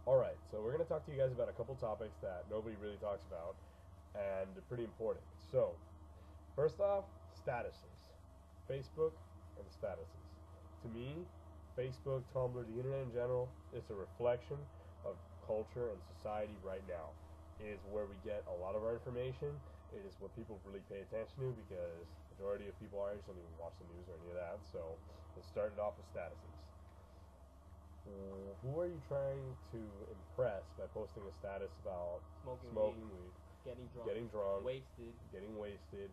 Alright, so we're going to talk to you guys about a couple topics that nobody really talks about, and they're pretty important. So, first off, statuses. Facebook and statuses. To me, Facebook, Tumblr, the internet in general, is a reflection of culture and society right now. It is where we get a lot of our information. It is what people really pay attention to because majority of people our age don't even watch the news or any of that. So it started off with statuses. Who are you trying to impress by posting a status about Smoking weed, weed, getting drunk, wasted. getting wasted,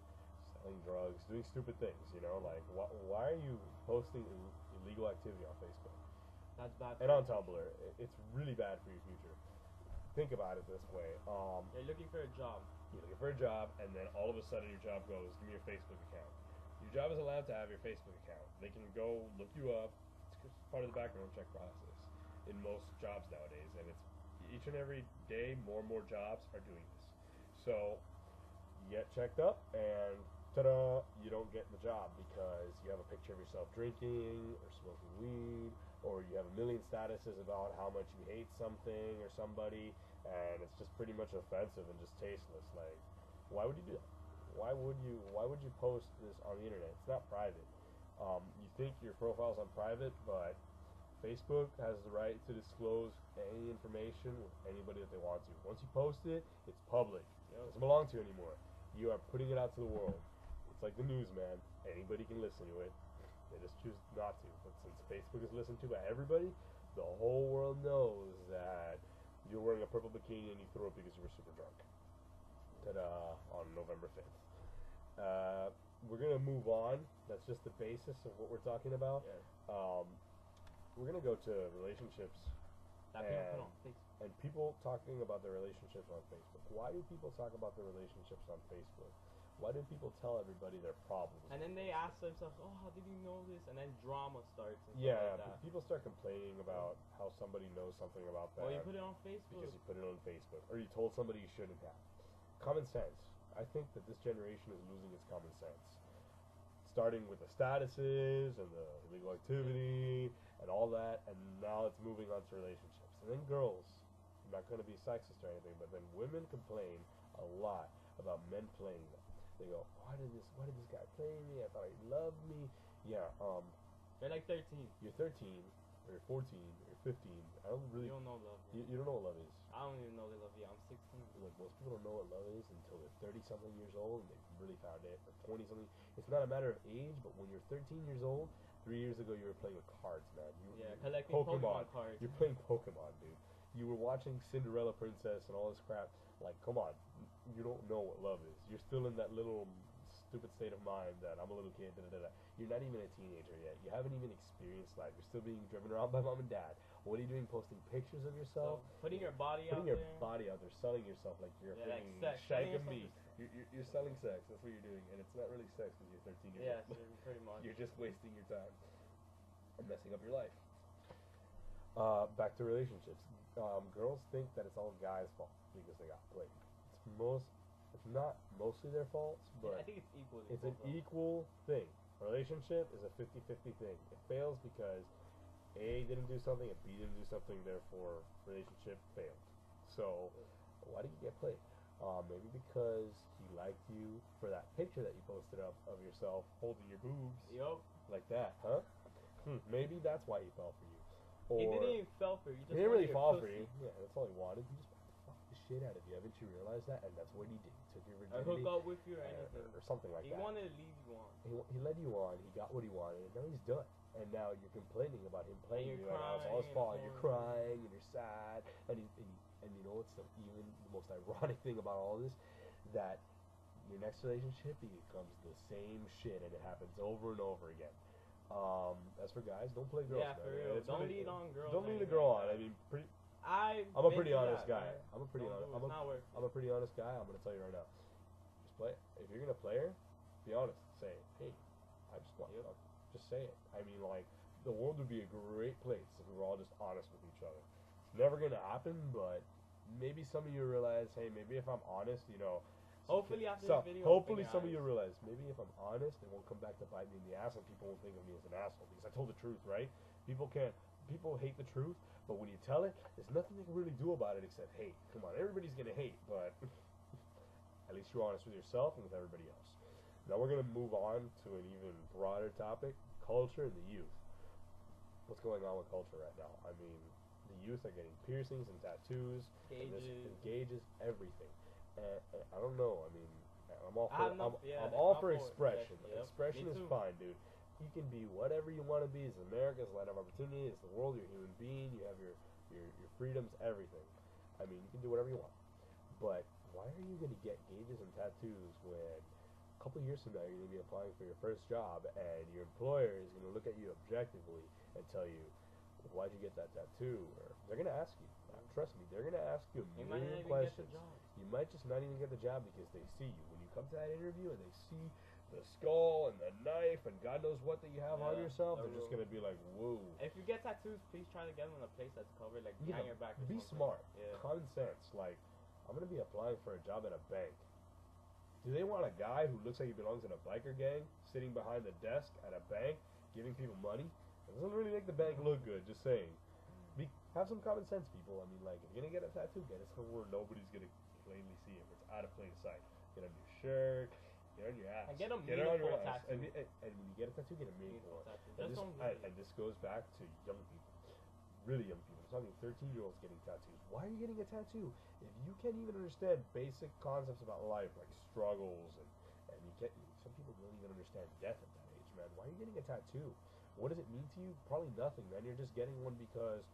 selling drugs, doing stupid things? You know, like why are you posting illegal activity on Facebook That's bad. and on Tumblr? It's really bad for your future. Think about it this way. You're looking for a job. You're looking for a job, and then all of a sudden your job goes, give me your Facebook account. Your job is allowed to have your Facebook account. They can go look you up. It's part of the background check process in most jobs nowadays, and it's each and every day more and more jobs are doing this. So you get checked up, and ta-da, you don't get the job because you have a picture of yourself drinking or smoking weed, or you have a million statuses about how much you hate something or somebody, and it's just pretty much offensive and just tasteless. Like, why would you do that? Why would you post this on the internet? It's not private. You think your profile's on private, but Facebook has the right to disclose any information with anybody that they want to. Once you post it, it's public. It doesn't belong to you anymore. You are putting it out to the world. It's like the news, man. Anybody can listen to it. They just choose not to. But since Facebook is listened to by everybody, the whole world knows that you're wearing a purple bikini and you threw up because you were super drunk. Ta-da! On November 5th. We're gonna move on. That's just the basis of what we're talking about. Yeah. We're gonna go to relationships That people put on Facebook. and people talking about their relationships on Facebook. Why do people talk about their relationships on Facebook? Why do people tell everybody their problems? And then they ask themselves, "Oh, how did you know this?" And then drama starts. And Yeah, stuff like that. people start complaining about how somebody knows something about that Well, you put it on Facebook. because you put it on Facebook, or you told somebody you shouldn't have. Common sense. I think that this generation is losing its common sense. Starting with the statuses and the illegal activity and all that, and now it's moving on to relationships. And then girls, I'm not going to be sexist or anything, but then women complain a lot about men playing them. They go, why did this guy play me? I thought he loved me. Yeah, They're like 13. you're 13, or you're 14, or you're 15. I don't really. You don't know love. You don't know what love is. I don't even know they love you. I'm 16. Like, most people don't know what love is until they're 30 something years old and they've really found it, or 20 something. It's not a matter of age, but when you're 13 years old, 3 years ago you were playing with cards, man. Yeah, collecting Pokemon cards. You're playing Pokemon, dude. You were watching Cinderella Princess and all this crap. Like, come on, you don't know what love is. You're still in that little stupid state of mind that I'm a little kid. Da, da, da, da. You're not even a teenager yet. You haven't even experienced life. You're still being driven around by mom and dad. What are you doing? Posting pictures of yourself, So, putting your body out putting your there. body out there, selling yourself like you're Yeah, like freaking sex. shagging Selling me. You're selling sex. That's what you're doing, and it's not really sex because you're 13 years Yes, old. pretty much. You're just wasting your time and messing up your life. Back to relationships. Girls think that it's all guys' fault because they got played. It's not mostly their faults, but I think it's equal. it's an equal thing. Relationship is a 50-50 thing. It fails because A didn't do something and B didn't do something, therefore relationship failed. So why did you get played? Maybe because he liked you for that picture that you posted up of yourself holding your boobs Yup. like that, huh? Maybe that's why he fell for you. He Or didn't even fell for you. He just he didn't really wanted your fall for pussy. you. Yeah, that's all he wanted. He just wanted to fuck the shit out of you. Haven't you realized that? And that's what he did. He took your Or hook virginity up with you or anything. or something like He that. wanted to lead you on. He led you on. He got what he wanted, and now he's done. And now you're complaining about him playing you're you, and how it's all his crying fault. and You're pouring. crying and you're sad, and you know what's even the most ironic thing about all this? That your next relationship becomes the same shit, and it happens over and over again. As for guys, don't play girls. Yeah, man. for real. It's Don't really- lead on girls. Don't lead a anything girl like on. I that. mean, I'm a pretty honest guy. I'm a pretty honest. It's not worth it. I'm a pretty honest guy. I'm gonna tell you right now. Just play it. If you're gonna play her, be honest. Say, hey, I just want. Yep. Just say it. I mean, like, the world would be a great place if we were all just honest with each other. It's never gonna happen, but maybe some of you realize, hey, maybe if I'm honest, you know. Hopefully after so, this video, hopefully I'll some of think you realize, maybe if I'm honest, it won't come back to bite me in the ass, and people won't think of me as an asshole because I told the truth, right? People hate the truth, But when you tell it, there's nothing they can really do about it except hate. Come on, everybody's gonna hate, but at least you're honest with yourself and with everybody else. Now we're gonna move on to an even broader topic: culture and the youth. What's going on with culture right now? I mean, the youth are getting piercings and tattoos, and this engages everything. And I don't know. I mean, I'm all for I'm all for expression. Expression is fine, dude. You can be whatever you want to be. It's America. It's a land of opportunity. It's the world. You're a human being. You have your freedoms, everything. I mean, you can do whatever you want. But why are you going to get gauges and tattoos when a couple of years from now you're going to be applying for your first job and your employer is going to look at you objectively and tell you, why'd you get that tattoo? Or they're going to ask you. Trust me, they're going to ask you a million questions. You might just not even get the job because they see you. When you come to that interview and they see the skull and the knife and God knows what that you have on yourself, they're just going to be like, whoa. If you get tattoos, please try to get them in a place that's covered, like behind your back or be something. Smart. Yeah. Common sense. Like, I'm going to be applying for a job at a bank. Do they want a guy who looks like he belongs in a biker gang sitting behind the desk at a bank giving people money? It doesn't really make the bank look good, just saying. Have some common sense, people. I mean, like, if you're going to get a tattoo, get it somewhere nobody's going to plainly see it. It's out of plain sight. Get on your shirt, get on your ass. And get a meaningful tattoo. And when you get a tattoo, get a meaningful one. And this goes back to young people. Really young people. I'm talking 13-year-olds getting tattoos. Why are you getting a tattoo? If you can't even understand basic concepts about life, like struggles, and you can't, some people don't even understand death at that age, man. Why are you getting a tattoo? What does it mean to you? Probably nothing, man. You're just getting one because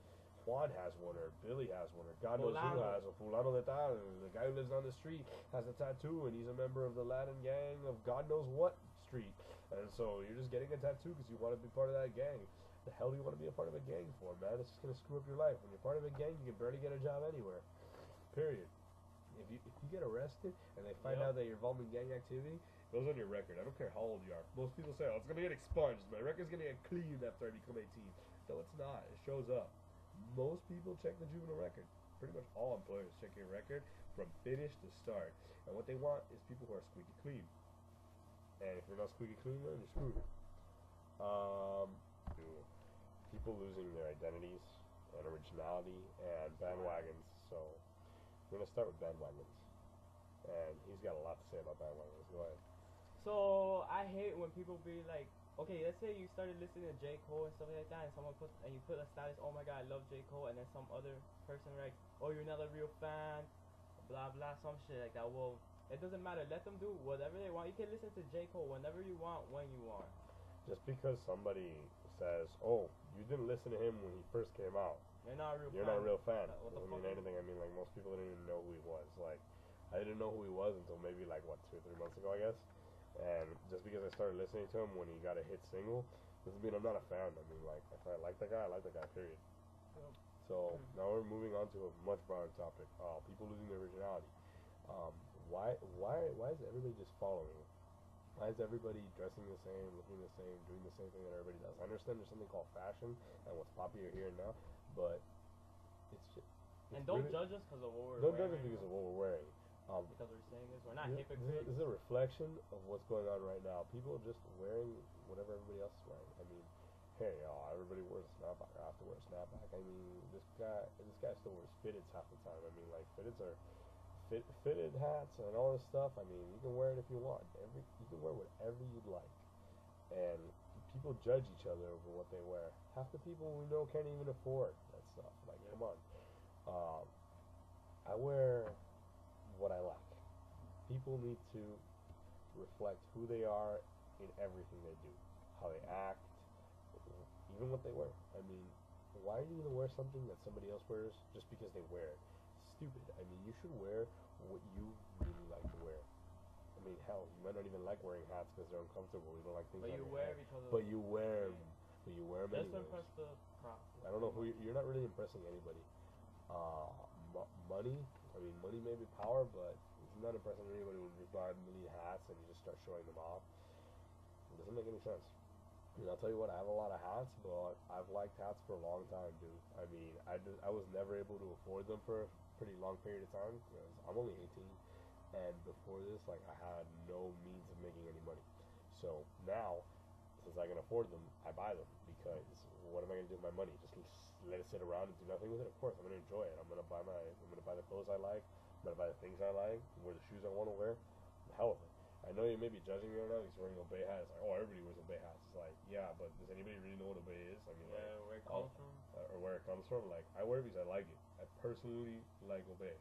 Juan has one, or Billy has one, or God knows who has one. Fulano de tal, the guy who lives on the street has a tattoo, and he's a member of the Latin gang of God knows what street. And so you're just getting a tattoo because you want to be part of that gang. The hell do you want to be a part of a gang for, man? It's just going to screw up your life. When you're part of a gang, you can barely get a job anywhere. Period. If you get arrested and they find out that you're involved in gang activity, it goes on your record. I don't care how old you are. Most people say, oh, it's going to get expunged. My record's going to get cleaned after I become 18. No, it's not. It shows up. Most people check the juvenile record. Pretty much all employers check your record from finish to start. And what they want is people who are squeaky clean. And if you're not squeaky clean, then you're screwed. People losing their identities and originality and bandwagons. So we're gonna start with bandwagons. And he's got a lot to say about bandwagons. Go ahead. So I hate when people be like, okay, let's say you started listening to J. Cole and stuff like that, and you put a status, oh my god, I love J. Cole, and then some other person writes, oh, you're not a real fan, blah blah, some shit like that. Well, it doesn't matter. Let them do whatever they want. You can listen to J. Cole whenever you want, when you want. Just because somebody says, oh, you didn't listen to him when he first came out, you're not a real fan. What doesn't mean anything. I mean, like, most people didn't even know who he was. Like, I didn't know who he was until maybe, like, what, 2 or 3 months ago, I guess. And just because I started listening to him when he got a hit single doesn't mean I'm not a fan. I mean, like, if I like that guy, I like that guy, period. So now we're moving on to a much broader topic. People losing their originality. Why is everybody just following? Why is everybody dressing the same, looking the same, doing the same thing that everybody does? I understand there's something called fashion and what's popular here and now, but it's just... And don't judge us because of what we're wearing. Don't judge us because of what we're wearing. Because we're saying this, we're not hypocrites. This is a reflection of what's going on right now. People are just wearing whatever everybody else is wearing. I mean, hey, everybody wears a snapback. I have to wear a snapback. I mean, this guy still wears fitteds half the time. I mean, like, fitteds are fitted hats and all this stuff. I mean, you can wear it if you want. You can wear whatever you'd like. And people judge each other over what they wear. Half the people we know can't even afford that stuff. Like, come on. I wear what I like. People need to reflect who they are in everything they do, how they act, even what they wear. I mean, why are you going to wear something that somebody else wears just because they wear it? Stupid. I mean, you should wear what you really like to wear. I mean, hell, you might not even like wearing hats because they're uncomfortable. You don't like things on your head. But you wear them. But you wear them anyways. Just to impress the crowd. I don't know who you're not really impressing anybody. Money. I mean, money may be power, but it's not impressing anybody when you buy a million hats and you just start showing them off. It doesn't make any sense. I mean, I'll tell you what, I have a lot of hats, but I've liked hats for a long time, dude. I mean, I was never able to afford them for a pretty long period of time because I'm only 18, and before this, like, I had no means of making any money. So now, since I can afford them, I buy them because what am I going to do with my money? Just let it sit around and do nothing with it? Of course, I'm gonna enjoy it. I'm gonna buy the clothes I like. I'm gonna buy the things I like. Wear the shoes I want to wear. The hell with it. I know you may be judging me right now because you're wearing Obey hat. It's like, oh, everybody wears Obey hats. It's like, yeah, but does anybody really know what Obey is? I mean, Yeah, like, where it comes from. Or where it comes from? Like, I wear it because I like it. I personally like Obey.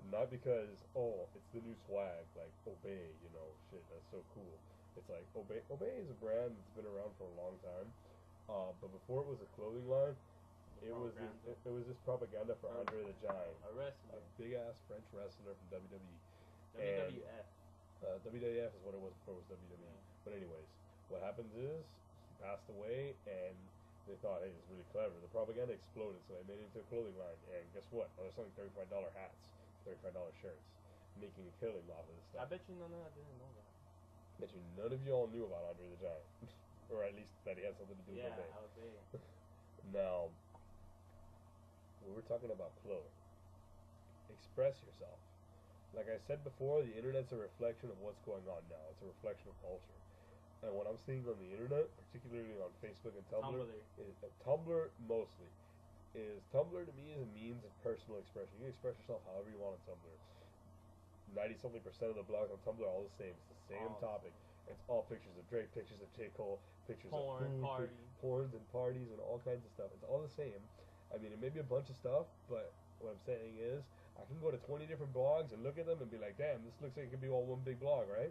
Not because, oh, it's the new swag, like Obey, you know, shit, that's so cool. It's like Obey is a brand that's been around for a long time. But before it was a clothing line, it was this propaganda for Andre the Giant, A wrestler. a big ass French wrestler from WWE. WWF. WWF is what it was before it was WWE. Yeah. But anyways, what happens is he passed away, and they thought, hey, this is really clever. The propaganda exploded, so they made it into a clothing line. And guess what? Now they're selling $35 hats, $35 shirts, making a killing off of this I stuff. bet you none of that didn't know that. Bet you none of y'all knew about Andre the Giant, or at least that he had something to do with Yeah, Obey. Obey. Now, we were talking about clothing. Express yourself. Like I said before, the internet's a reflection of what's going on now. It's a reflection of culture. And what I'm seeing on the internet, particularly on Facebook and Tumblr, Tumblr mostly, is Tumblr to me is a means of personal expression. You can express yourself however you want on Tumblr. 90-something% of the blogs on Tumblr are all the same. It's the same topic. It's all pictures of Drake, pictures of J. Cole, pictures Porn, of food, party. porns and parties and all kinds of stuff. It's all the same. I mean, it may be a bunch of stuff, but what I'm saying is, I can go to 20 different blogs and look at them and be like, damn, this looks like it could be all one big blog, right?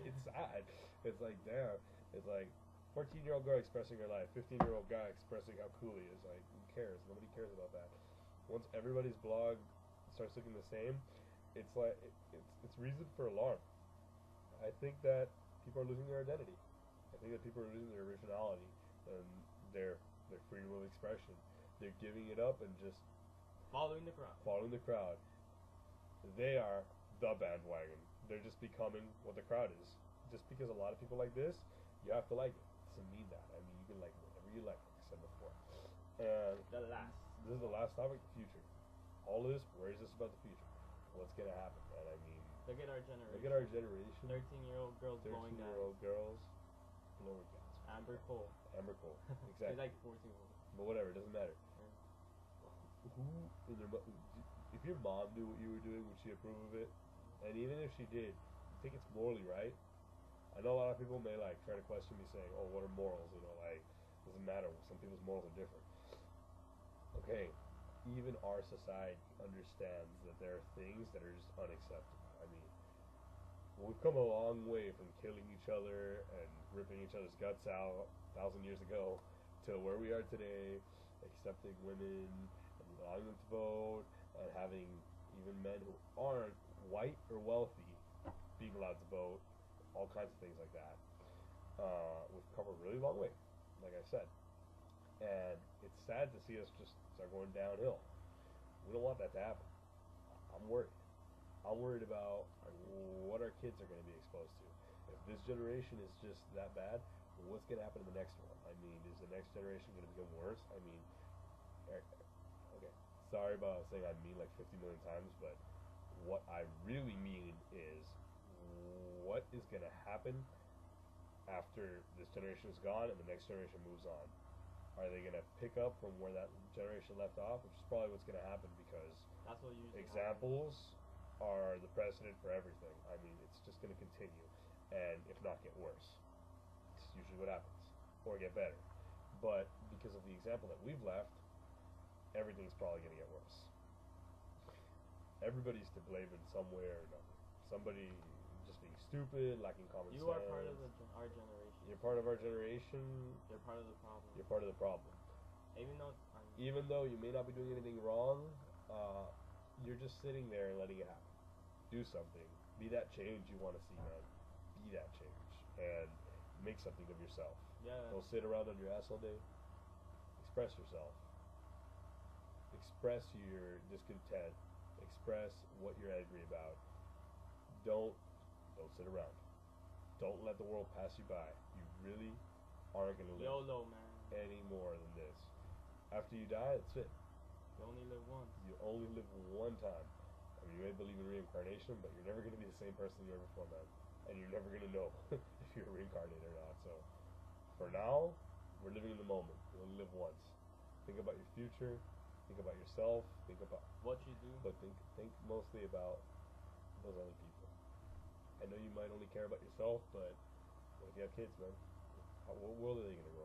It's sad. It's like, damn. It's like 14-year-old girl expressing her life, 15-year-old guy expressing how cool he is. Like, who cares? Nobody cares about that. Once everybody's blog starts looking the same, it's like it's reason for alarm. I think that people are losing their identity. I think that people are losing their originality and their freedom of expression. They're giving it up and just Following the crowd. Following the crowd. They are the bandwagon. They're just becoming what the crowd is. Just because a lot of people like this, you have to like it. It doesn't mean that. I mean, you can like whatever you like I said before. And this is the last topic, the future. All of this, where is this about the future? What's going to happen? And I mean, look at our generation. Look at our generation. 13-year-old girls blowing guys. 13-year-old girls blowing guys. Amber Cole. Amber Cole. Exactly. She's like 14-year-old. But whatever, it doesn't matter. Who in their if your mom knew what you were doing, would she approve of it? And even if she did, you think it's morally right? I know a lot of people may like try to question me saying, oh, what are morals? You know, like, doesn't matter. Some people's morals are different. Okay, even our society understands that there are things that are just unacceptable. I mean, we've come a long way from killing each other and ripping each other's guts out 1,000 years ago to where we are today, accepting women, allowing them to vote, and having even men who aren't white or wealthy being allowed to vote, all kinds of things like that. We've come a really long way, like I said. And it's sad to see us just start going downhill. We don't want that to happen. I'm worried. I'm worried about what our kids are going to be exposed to. If this generation is just that bad, what's going to happen in the next one? I mean, is the next generation going to become worse? I mean, okay, sorry about saying I mean like 50 million times, but what I really mean is what is going to happen after this generation is gone and the next generation moves on? Are they going to pick up from where that generation left off? Which is probably what's going to happen because that's what examples are the precedent for everything. I mean, it's just going to continue and if not get worse. It's usually what happens. Or get better. But because of the example that we've left, everything's probably going to get worse. Everybody's to blame in some way or another. Somebody just being stupid, lacking common sense. You are part of our generation. You're part of our generation. You're part of the problem. You're part of the problem. Even though you may not be doing anything wrong, you're just sitting there and letting it happen. Do something. Be that change you want to see, man. Be that change. And make something of yourself. Yeah. Don't sit around on your ass all day. Express yourself. Express your discontent. Express what you're angry about. Don't sit around. Don't let the world pass you by. You really aren't going to live YOLO, man. any more than this. After you die, that's it. You only live once. You only live one time. I mean, you may believe in reincarnation, but you're never going to be the same person you were before, man. And you're never going to know if you're reincarnated or not. So, for now, we're living in the moment. You only live once. Think about your future. Think about yourself. Think about What you do. But think mostly about those other people. I know you might only care about yourself, but what if you have kids, man? What world are they gonna